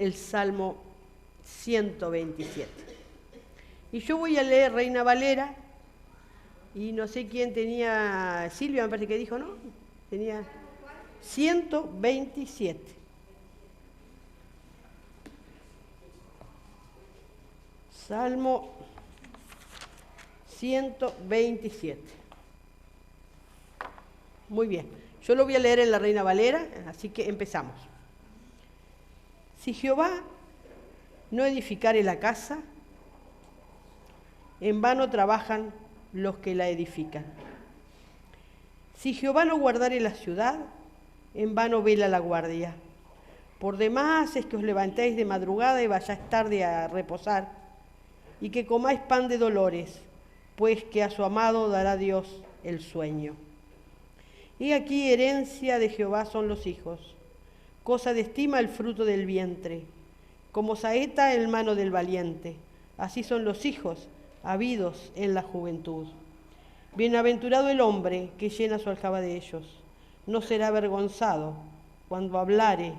el Salmo 127. Y yo voy a leer Reina Valera, y no sé quién tenía, Silvia me parece que dijo, ¿no? Tenía 127. Salmo 127. Muy bien, yo lo voy a leer en la Reina Valera, así que empezamos. Si Jehová no edificare la casa, en vano trabajan los que la edifican. Si Jehová no guardare la ciudad, en vano vela la guardia. Por demás es que os levantéis de madrugada y vayáis tarde a reposar, y que comáis pan de dolores, pues que a su amado dará Dios el sueño. Y aquí herencia de Jehová son los hijos, cosa de estima el fruto del vientre, como saeta en mano del valiente, así son los hijos habidos en la juventud. Bienaventurado el hombre que llena su aljaba de ellos, no será avergonzado cuando hablare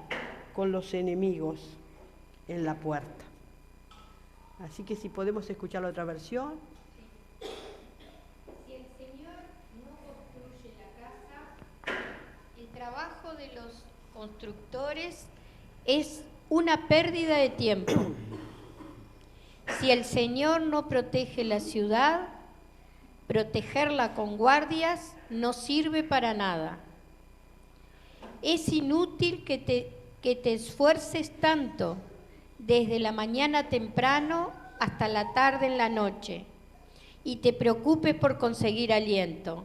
con los enemigos en la puerta. Así que si podemos escuchar la otra versión. Si el Señor no construye la casa, el trabajo de los constructores es una pérdida de tiempo. Si el Señor no protege la ciudad, protegerla con guardias no sirve para nada. Es inútil que te esfuerces tanto desde la mañana temprano hasta la tarde en la noche y te preocupes por conseguir aliento,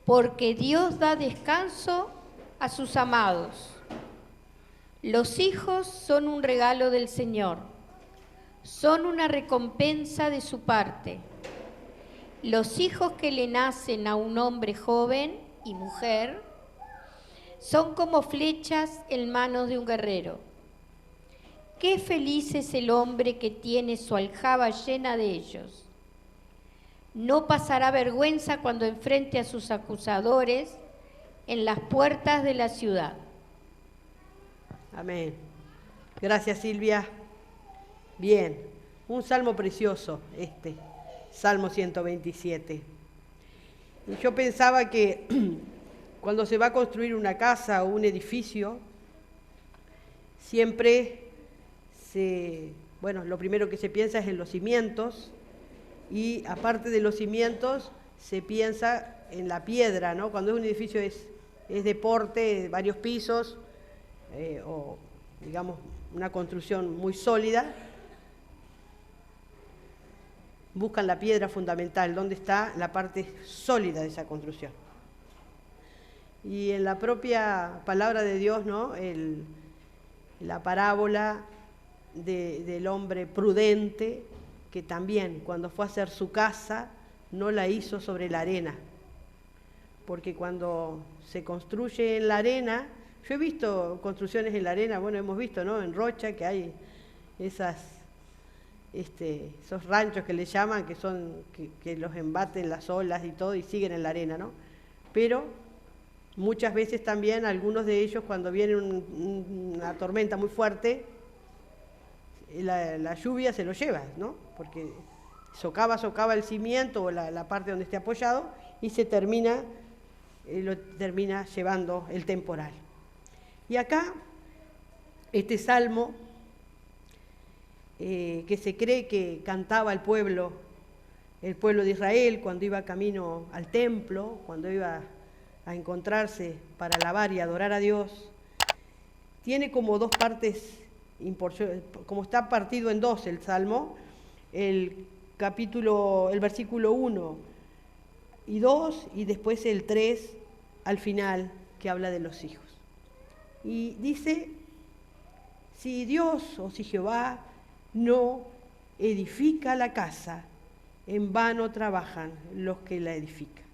porque Dios da descanso a sus amados. Los hijos son un regalo del Señor, son una recompensa de su parte. Los hijos que le nacen a un hombre joven y mujer son como flechas en manos de un guerrero. Qué feliz es el hombre que tiene su aljaba llena de ellos. No pasará vergüenza cuando enfrente a sus acusadores en las puertas de la ciudad. Amén. Gracias, Silvia. Bien, un salmo precioso este, Salmo 127. Y yo pensaba que cuando se va a construir una casa o un edificio, siempre lo primero que se piensa es en los cimientos, y aparte de los cimientos se piensa en la piedra, ¿no? Cuando un edificio es de porte, varios pisos, o digamos una construcción muy sólida, buscan la piedra fundamental, donde está la parte sólida de esa construcción. Y en la propia palabra de Dios, ¿no? La parábola del hombre prudente, que también cuando fue a hacer su casa no la hizo sobre la arena, porque cuando se construye en la arena, yo he visto construcciones en la arena, bueno, hemos visto, ¿no? En Rocha, que hay esos ranchos que le llaman, que son que los embaten las olas y todo y siguen en la arena, ¿no? Pero muchas veces también algunos de ellos, cuando viene una tormenta muy fuerte, la lluvia se lo lleva, ¿no? Porque socava el cimiento o la parte donde esté apoyado y lo termina llevando el temporal. Y acá, este salmo, que se cree que cantaba el pueblo de Israel cuando iba camino al templo, cuando iba a encontrarse para alabar y adorar a Dios, tiene como dos partes, como está partido en dos el Salmo, el versículo 1 y 2, y después el 3 al final, que habla de los hijos. Y dice, si Dios o si Jehová no edifica la casa, en vano trabajan los que la edifican.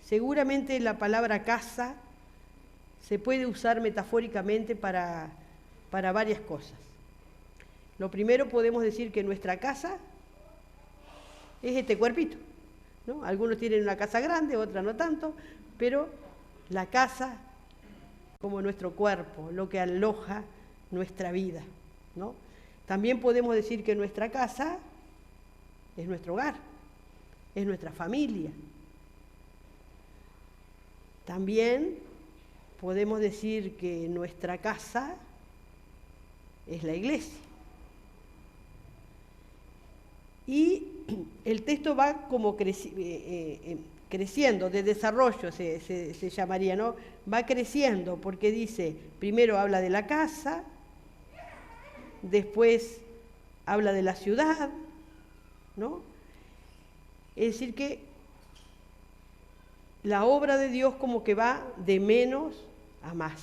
Seguramente la palabra casa se puede usar metafóricamente para varias cosas. Lo primero, podemos decir que nuestra casa es este cuerpito, ¿no? Algunos tienen una casa grande, otras no tanto, pero la casa como nuestro cuerpo, lo que aloja nuestra vida. ¿no? También podemos decir que nuestra casa es nuestro hogar, es nuestra familia. También podemos decir que nuestra casa es la iglesia. Y el texto va como creciendo, de desarrollo se llamaría, ¿no? Va creciendo porque dice, primero habla de la casa, después habla de la ciudad, ¿no? Es decir que la obra de Dios como que va de menos a más,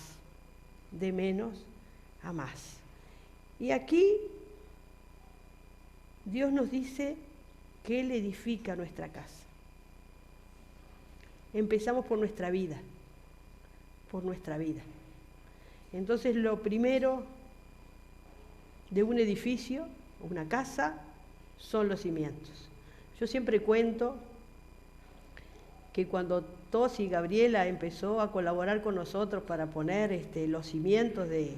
de menos a más. Y aquí Dios nos dice que Él edifica nuestra casa. Empezamos por nuestra vida, por nuestra vida. Entonces lo primero de un edificio, una casa, son los cimientos. Yo siempre cuento que cuando Tosi y Gabriela empezó a colaborar con nosotros para poner los cimientos de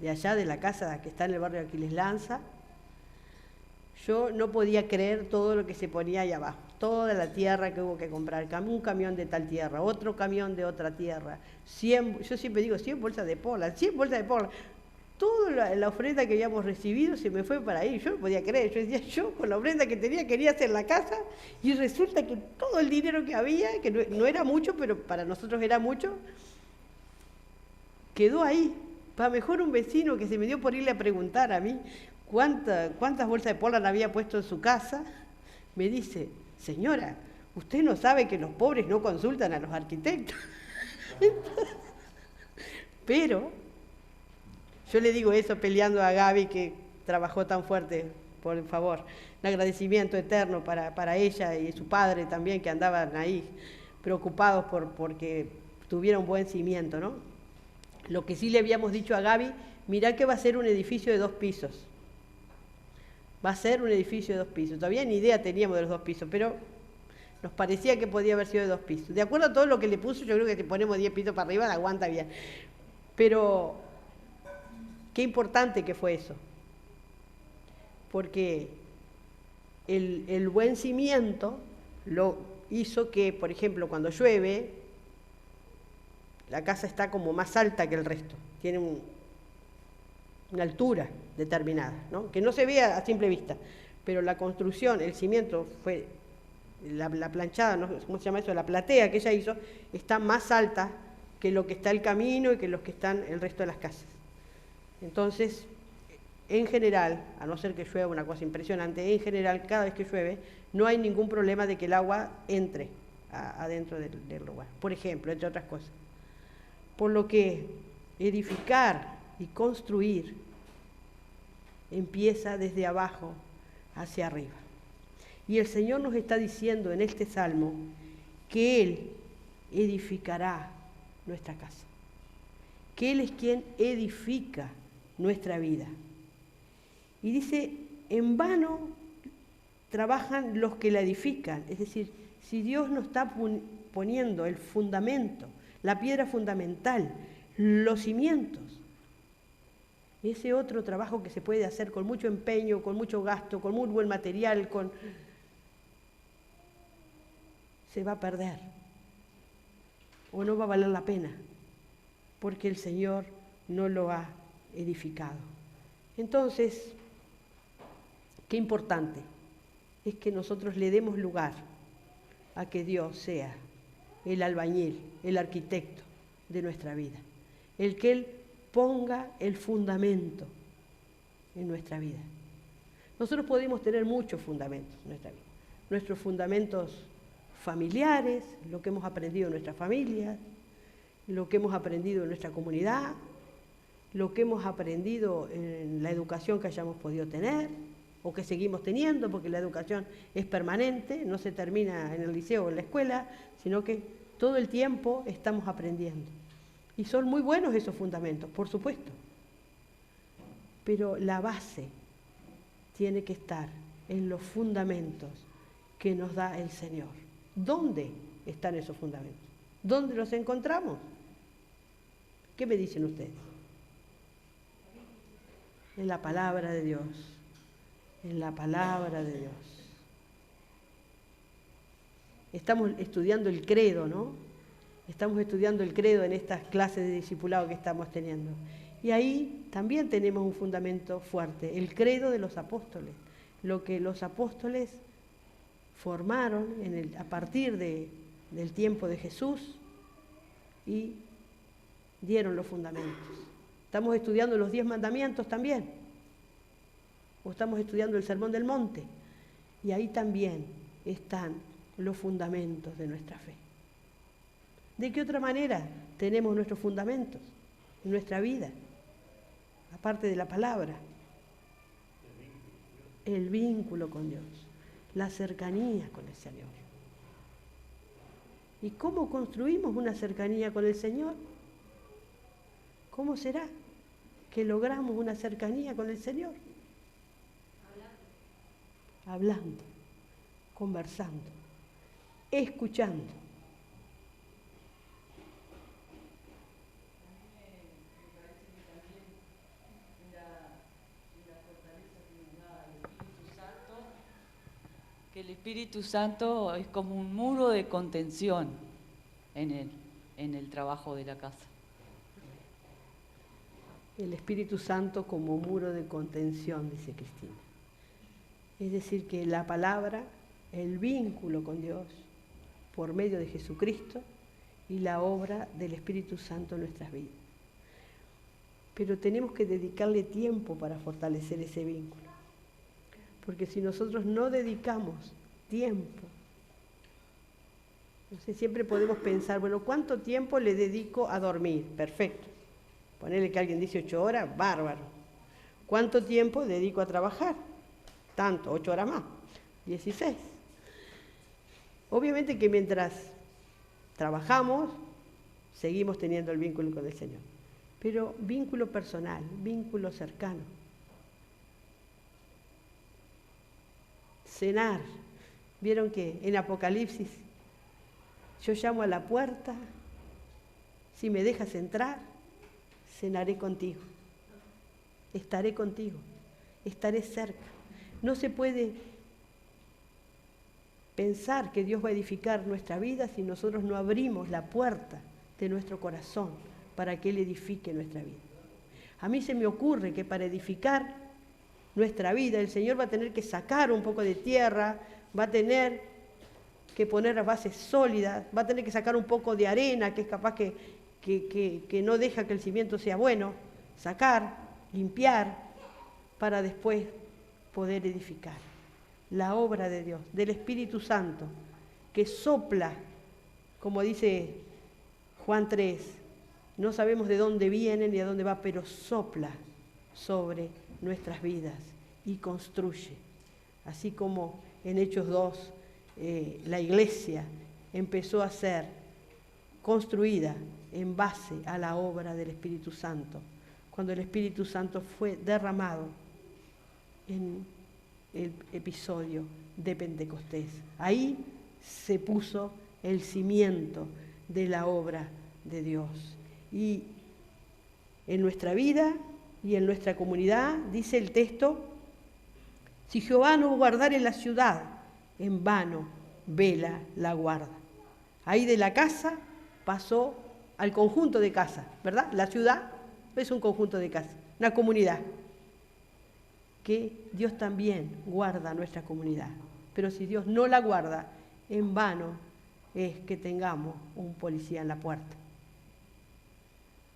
allá de la casa que está en el barrio de Aquiles Lanza, yo no podía creer todo lo que se ponía ahí abajo, toda la tierra que hubo que comprar, un camión de tal tierra, otro camión de otra tierra, 100, yo siempre digo 100 bolsas de pola, 100 bolsas de pola. Toda la ofrenda que habíamos recibido se me fue para ahí, yo no podía creer, yo decía, yo con la ofrenda que tenía quería hacer la casa y resulta que todo el dinero que había, que no era mucho, pero para nosotros era mucho, quedó ahí. Para mejor un vecino que se me dio por irle a preguntar a mí cuántas bolsas de pola había puesto en su casa, me dice, señora, usted no sabe que los pobres no consultan a los arquitectos. Pero yo le digo eso peleando a Gaby, que trabajó tan fuerte, por favor, un agradecimiento eterno para ella y su padre también, que andaban ahí preocupados porque tuviera un buen cimiento, ¿no? Lo que sí le habíamos dicho a Gaby, mirá que va a ser un edificio de 2 pisos. Va a ser un edificio de 2 pisos. Todavía ni idea teníamos de los 2 pisos, pero nos parecía que podía haber sido de 2 pisos. De acuerdo a todo lo que le puso, yo creo que si ponemos 10 pisos para arriba, la aguanta bien. Pero qué importante que fue eso. Porque el buen cimiento lo hizo que, por ejemplo, cuando llueve, la casa está como más alta que el resto. Tiene una altura determinada, ¿no? Que no se ve a simple vista, pero la construcción, el cimiento, fue la planchada, ¿no? ¿Cómo se llama eso? La platea que ella hizo, está más alta que lo que está el camino y que los que están el resto de las casas. Entonces, en general, a no ser que llueva una cosa impresionante, en general, cada vez que llueve, no hay ningún problema de que el agua entre adentro del lugar, por ejemplo, entre otras cosas. Por lo que edificar y construir empieza desde abajo hacia arriba. Y el Señor nos está diciendo en este salmo que Él edificará nuestra casa, que Él es quien edifica nuestra vida. Y dice, en vano trabajan los que la edifican, es decir, si Dios nos está poniendo el fundamento, la piedra fundamental, los cimientos, ese otro trabajo que se puede hacer con mucho empeño, con mucho gasto, con muy buen material, se va a perder o no va a valer la pena, porque el Señor no lo ha edificado. Entonces, qué importante es que nosotros le demos lugar a que Dios sea el albañil, el arquitecto de nuestra vida, el que Él ponga el fundamento en nuestra vida. Nosotros podemos tener muchos fundamentos en nuestra vida, nuestros fundamentos familiares, lo que hemos aprendido en nuestra familia, lo que hemos aprendido en nuestra comunidad, lo que hemos aprendido en la educación que hayamos podido tener o que seguimos teniendo, porque la educación es permanente, no se termina en el liceo o en la escuela, sino que todo el tiempo estamos aprendiendo. Y son muy buenos esos fundamentos, por supuesto. Pero la base tiene que estar en los fundamentos que nos da el Señor. ¿Dónde están esos fundamentos? ¿Dónde los encontramos? ¿Qué me dicen ustedes? En la palabra de Dios. En la palabra de Dios. Estamos estudiando el credo, ¿no? Estamos estudiando el credo en estas clases de discipulado que estamos teniendo. Y ahí también tenemos un fundamento fuerte, el credo de los apóstoles. Lo que los apóstoles formaron a partir del tiempo de Jesús y dieron los fundamentos. Estamos estudiando los 10 mandamientos también, o estamos estudiando el Sermón del Monte, y ahí también están los fundamentos de nuestra fe. ¿De qué otra manera tenemos nuestros fundamentos en nuestra vida? Aparte de la palabra, el vínculo con Dios, la cercanía con el Señor. ¿Y cómo construimos una cercanía con el Señor? ¿Cómo será que logramos una cercanía con el Señor? Hablando, conversando, escuchando. Que el Espíritu Santo es como un muro de contención en el trabajo de la casa. El Espíritu Santo como muro de contención, dice Cristina. Es decir, que la palabra, el vínculo con Dios, por medio de Jesucristo y la obra del Espíritu Santo en nuestras vidas. Pero tenemos que dedicarle tiempo para fortalecer ese vínculo. Porque si nosotros no dedicamos tiempo, no sé, siempre podemos pensar, bueno, ¿cuánto tiempo le dedico a dormir? Perfecto. Ponerle que alguien dice 8 horas, bárbaro. ¿Cuánto tiempo dedico a trabajar? Tanto, 8 horas más, 16. Obviamente que mientras trabajamos, seguimos teniendo el vínculo con el Señor. Pero vínculo personal, vínculo cercano. Cenar. Vieron que en Apocalipsis yo llamo a la puerta, si me dejas entrar, cenaré contigo, estaré contigo, estaré cerca. No se puede pensar que Dios va a edificar nuestra vida si nosotros no abrimos la puerta de nuestro corazón para que Él edifique nuestra vida. A mí se me ocurre que para edificar nuestra vida el Señor va a tener que sacar un poco de tierra, va a tener que poner las bases sólidas, va a tener que sacar un poco de arena que es capaz que no deja que el cimiento sea bueno, sacar, limpiar, para después poder edificar. La obra de Dios, del Espíritu Santo, que sopla, como dice Juan 3, no sabemos de dónde viene ni a dónde va, pero sopla sobre nuestras vidas y construye. Así como en Hechos 2, la iglesia empezó a ser construida en base a la obra del Espíritu Santo, cuando el Espíritu Santo fue derramado en el episodio de Pentecostés. Ahí se puso el cimiento de la obra de Dios. Y en nuestra vida y en nuestra comunidad, dice el texto, si Jehová no guardare la ciudad, en vano vela la guarda. Ahí de la casa pasó al conjunto de casas, ¿verdad? La ciudad es un conjunto de casas, una comunidad, que Dios también guarda nuestra comunidad. Pero si Dios no la guarda, en vano es que tengamos un policía en la puerta.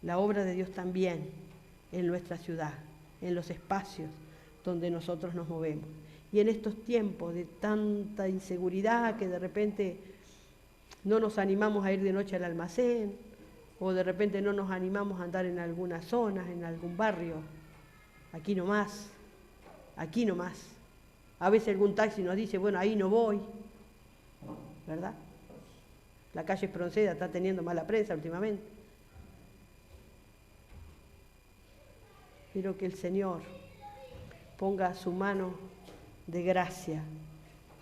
La obra de Dios también en nuestra ciudad, en los espacios donde nosotros nos movemos. Y en estos tiempos de tanta inseguridad que de repente no nos animamos a ir de noche al almacén, o de repente no nos animamos a andar en algunas zonas, en algún barrio, aquí nomás. A veces algún taxi nos dice, bueno, ahí no voy, ¿verdad? La calle Espronceda está teniendo mala prensa últimamente. Pero que el Señor ponga su mano de gracia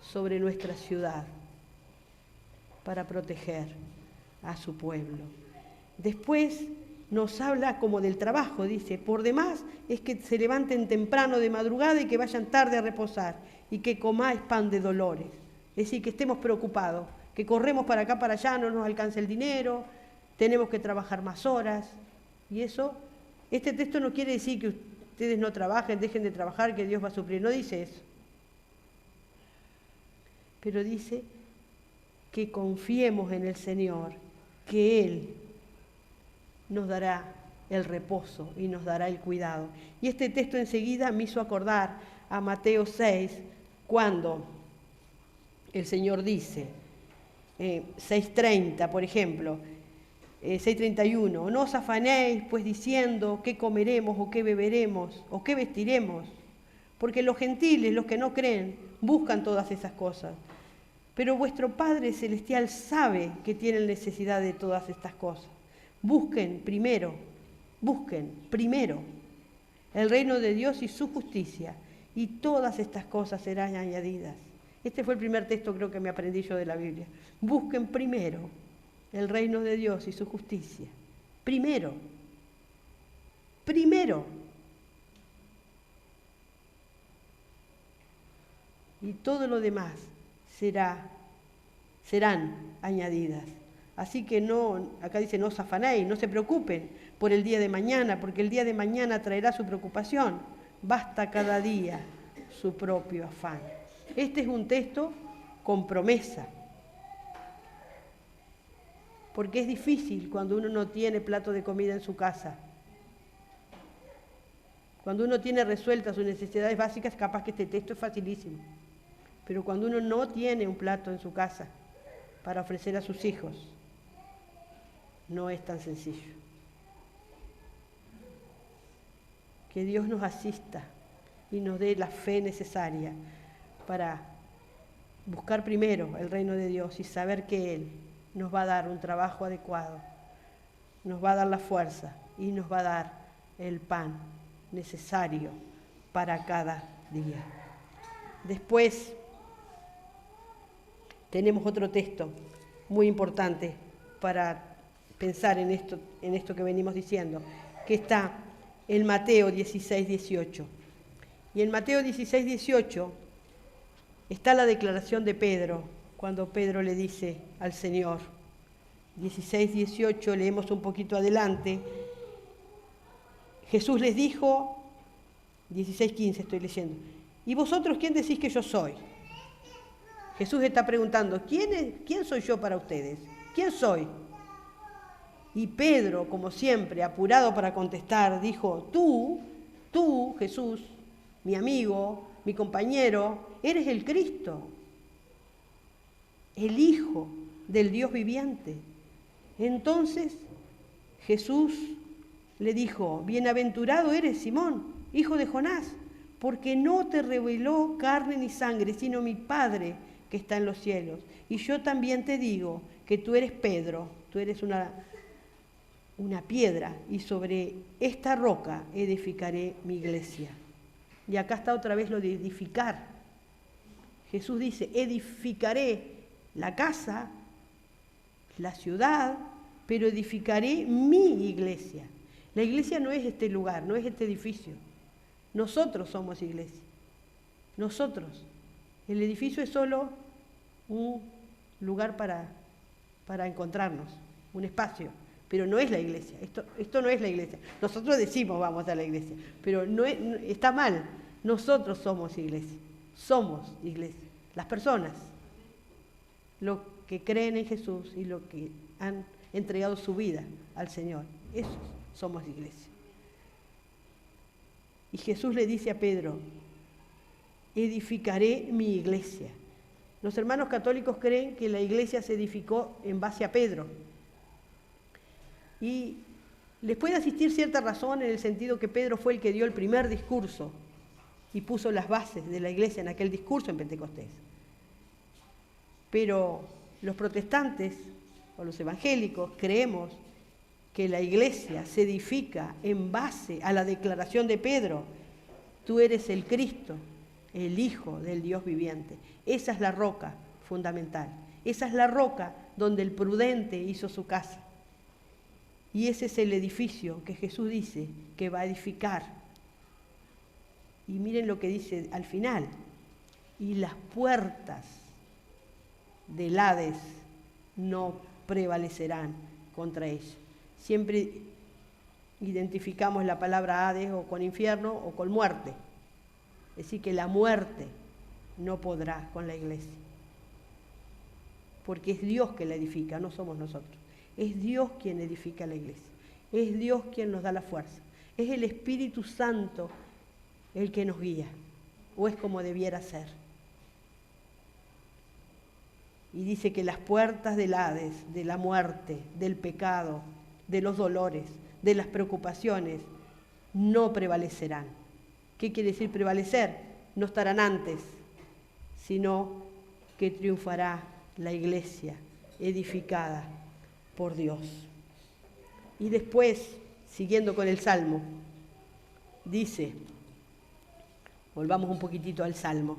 sobre nuestra ciudad para proteger a su pueblo. Después nos habla como del trabajo, dice, por demás es que se levanten temprano de madrugada y que vayan tarde a reposar y que comáis pan de dolores. Es decir, que estemos preocupados, que corremos para acá, para allá, no nos alcanza el dinero, tenemos que trabajar más horas. Y eso, este texto no quiere decir que ustedes no trabajen, dejen de trabajar, que Dios va a suplir, no dice eso. Pero dice que confiemos en el Señor, que Él nos dará el reposo y nos dará el cuidado. Y este texto enseguida me hizo acordar a Mateo 6, cuando el Señor dice, 6:30, por ejemplo, 6:31, no os afanéis pues diciendo qué comeremos o qué beberemos o qué vestiremos, porque los gentiles, los que no creen, buscan todas esas cosas. Pero vuestro Padre Celestial sabe que tienen necesidad de todas estas cosas. Busquen primero el reino de Dios y su justicia, y todas estas cosas serán añadidas. Este fue el primer texto, creo que me aprendí yo de la Biblia. Busquen primero el reino de Dios y su justicia. Primero. Y todo lo demás serán añadidas. Así que no, acá dice no os afanéis, no se preocupen por el día de mañana, porque el día de mañana traerá su preocupación. Basta cada día su propio afán. Este es un texto con promesa, porque es difícil cuando uno no tiene plato de comida en su casa. Cuando uno tiene resueltas sus necesidades básicas, capaz que este texto es facilísimo. Pero cuando uno no tiene un plato en su casa para ofrecer a sus hijos, no es tan sencillo. Que Dios nos asista y nos dé la fe necesaria para buscar primero el reino de Dios y saber que Él nos va a dar un trabajo adecuado, nos va a dar la fuerza y nos va a dar el pan necesario para cada día. Después tenemos otro texto muy importante para pensar en esto que venimos diciendo, que está en Mateo 16, 18. Y en Mateo 16, 18 está la declaración de Pedro, cuando Pedro le dice al Señor, 16, 18, leemos un poquito adelante, Jesús les dijo, 16, 15 estoy leyendo, ¿y vosotros quién decís que yo soy? Jesús está preguntando, ¿quién soy yo para ustedes? ¿Quién soy? Y Pedro, como siempre, apurado para contestar, dijo, tú, Jesús, mi amigo, mi compañero, eres el Cristo, el Hijo del Dios viviente. Entonces Jesús le dijo, bienaventurado eres, Simón, hijo de Jonás, porque no te reveló carne ni sangre, sino mi Padre que está en los cielos. Y yo también te digo que tú eres Pedro, tú eres una piedra, y sobre esta roca edificaré mi iglesia. Y acá está otra vez lo de edificar. Jesús dice, edificaré la casa, la ciudad, pero edificaré mi iglesia. La iglesia no es este lugar, no es este edificio. Nosotros somos iglesia. Nosotros. El edificio es solo un lugar para encontrarnos, un espacio, pero no es la iglesia. Esto no es la iglesia. Nosotros decimos vamos a la iglesia, pero está mal. Nosotros somos iglesia. Somos iglesia. Las personas, los que creen en Jesús y los que han entregado su vida al Señor, esos somos iglesia. Y Jesús le dice a Pedro, edificaré mi iglesia. Los hermanos católicos creen que la iglesia se edificó en base a Pedro. Y les puede asistir cierta razón en el sentido que Pedro fue el que dio el primer discurso y puso las bases de la iglesia en aquel discurso en Pentecostés. Pero los protestantes o los evangélicos creemos que la iglesia se edifica en base a la declaración de Pedro, tú eres el Cristo, el Hijo del Dios viviente. Esa es la roca fundamental. Esa es la roca donde el prudente hizo su casa. Y ese es el edificio que Jesús dice que va a edificar. Y miren lo que dice al final. Y las puertas del Hades no prevalecerán contra ella. Siempre identificamos la palabra Hades o con infierno o con muerte. Es decir, que la muerte no podrá con la iglesia. Porque es Dios que la edifica, no somos nosotros. Es Dios quien edifica la iglesia. Es Dios quien nos da la fuerza. Es el Espíritu Santo el que nos guía. O es como debiera ser. Y dice que las puertas del Hades, de la muerte, del pecado, de los dolores, de las preocupaciones, no prevalecerán. ¿Qué quiere decir prevalecer? No estarán antes, sino que triunfará la iglesia edificada por Dios. Y después, siguiendo con el Salmo, dice, volvamos un poquitito al Salmo,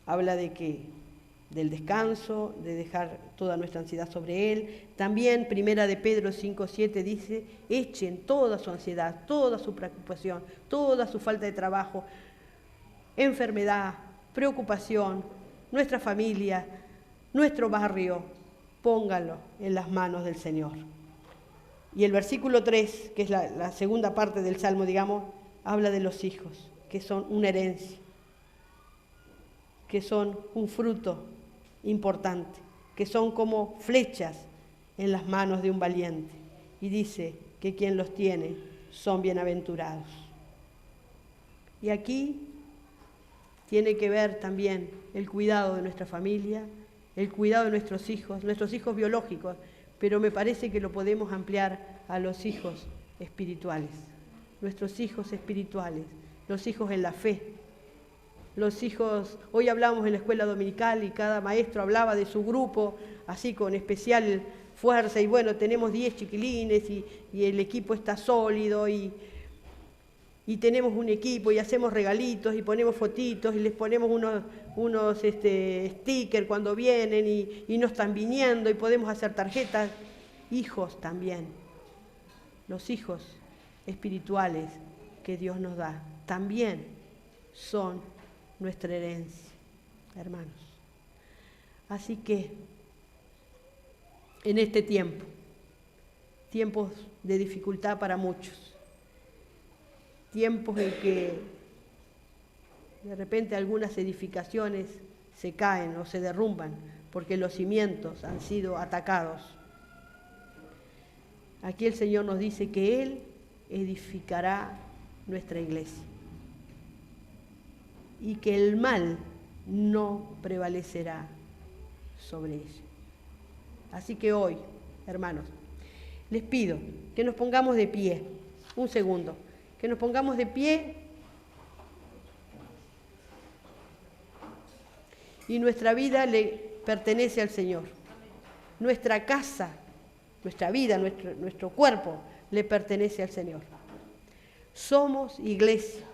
habla del descanso, de dejar toda nuestra ansiedad sobre Él. También, primera de Pedro 5:7 dice, echen toda su ansiedad, toda su preocupación, toda su falta de trabajo, enfermedad, preocupación, nuestra familia, nuestro barrio, póngalo en las manos del Señor. Y el versículo 3, que es la segunda parte del Salmo, digamos, habla de los hijos, que son una herencia, que son un fruto importante, que son como flechas en las manos de un valiente. Y dice que quien los tiene son bienaventurados. Y aquí tiene que ver también el cuidado de nuestra familia, el cuidado de nuestros hijos biológicos, pero me parece que lo podemos ampliar a los hijos espirituales, nuestros hijos espirituales, los hijos en la fe. Los hijos, hoy hablamos en la escuela dominical y cada maestro hablaba de su grupo, así con especial fuerza, y bueno, tenemos 10 chiquilines y el equipo está sólido y tenemos un equipo y hacemos regalitos y ponemos fotitos y les ponemos unos stickers cuando vienen y no están viniendo y podemos hacer tarjetas. Hijos también, los hijos espirituales que Dios nos da, también son nuestra herencia, hermanos. Así que en este tiempo, tiempos de dificultad para muchos, tiempos en que de repente algunas edificaciones se caen o se derrumban porque los cimientos han sido atacados. Aquí el Señor nos dice que Él edificará nuestra iglesia y que el mal no prevalecerá sobre ella. Así que hoy, hermanos, les pido que nos pongamos de pie, un segundo, que nos pongamos de pie y nuestra vida le pertenece al Señor. Nuestra casa, nuestra vida, nuestro cuerpo le pertenece al Señor. Somos iglesia.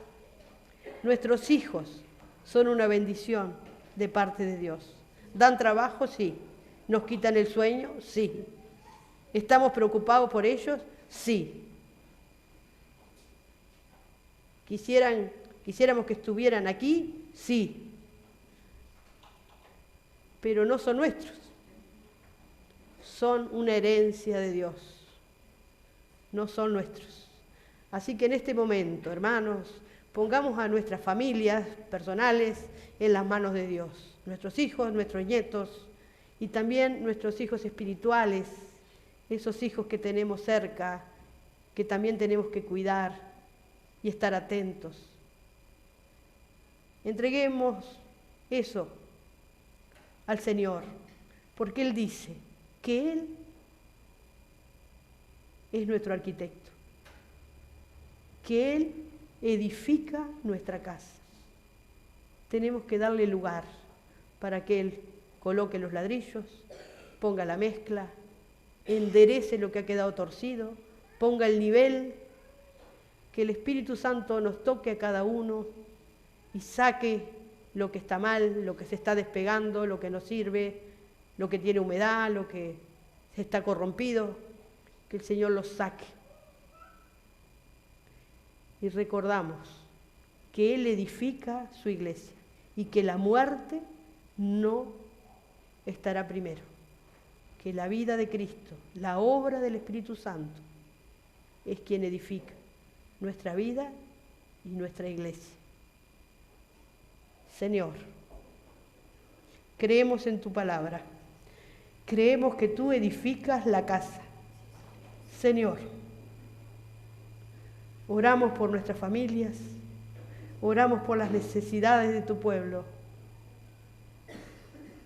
Nuestros hijos son una bendición de parte de Dios. ¿Dan trabajo? Sí. ¿Nos quitan el sueño? Sí. ¿Estamos preocupados por ellos? Sí. ¿Quisiéramos que estuvieran aquí? Sí. Pero no son nuestros. Son una herencia de Dios. No son nuestros. Así que en este momento, hermanos, pongamos a nuestras familias personales en las manos de Dios. Nuestros hijos, nuestros nietos y también nuestros hijos espirituales, esos hijos que tenemos cerca, que también tenemos que cuidar y estar atentos. Entreguemos eso al Señor, porque Él dice que Él es nuestro arquitecto, que Él edifica nuestra casa. Tenemos que darle lugar para que Él coloque los ladrillos, ponga la mezcla, enderece lo que ha quedado torcido, ponga el nivel, que el Espíritu Santo nos toque a cada uno y saque lo que está mal, lo que se está despegando, lo que no sirve, lo que tiene humedad, lo que está corrompido, que el Señor los saque. Y recordamos que Él edifica su iglesia y que la muerte no estará primero, que la vida de Cristo, la obra del Espíritu Santo, es quien edifica nuestra vida y nuestra iglesia. Señor, creemos en tu palabra, creemos que tú edificas la casa. Señor, oramos por nuestras familias, oramos por las necesidades de tu pueblo,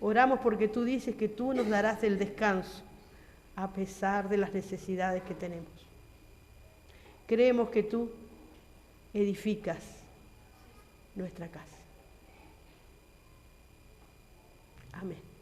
oramos porque tú dices que tú nos darás el descanso a pesar de las necesidades que tenemos. Creemos que tú edificas nuestra casa. Amén.